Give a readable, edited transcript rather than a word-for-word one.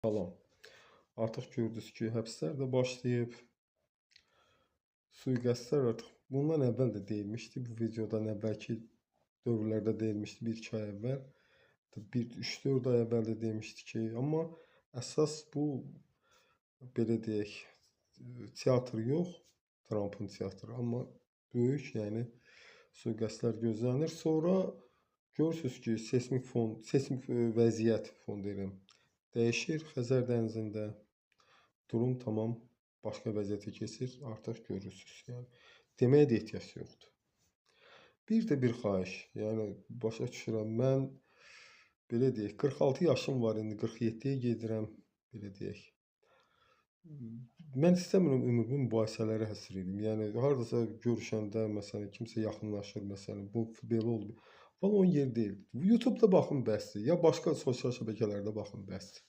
Salam. Artıq gördünüz ki, həbslər də başlayıb, sui-qəsdlər artıq bundan əvvəl də deyilmişdi. Bu videodan əvvəlki dövrlərdə deyilmişdi, 1-2 ay əvvəl, 3-4 ay əvvəl də demişdi ki, amma əsas bu, belə deyək, teatr yox, Trumpın teatrı, amma böyük, yəni sui-qəsdlər gözlənir. Sonra görürsünüz ki, seysmik vəziyyət fon deyirəm, dəyişir Xəzər dənizində. Durum tamam başqa vəziyyətə keçir, artıq görürsünüz. Yəni deməyə də ehtiyac yoxdur. Bir xahiş, yəni başa düşürəm, mən belə deyək, 46 yaşım var, indi 47-yə gedirəm, belə deyək. Mən istəmirəm ömrümü mübahisələrə həsr edim. Yəni hardasa görüşəndə, məsələn, kimsə yaxınlaşır, məsələn, bu belə oldu. Falan o yer deyil. YouTube-da baxın bəsdir, ya başqa sosial şəbəkələrdə baxın bəsdir.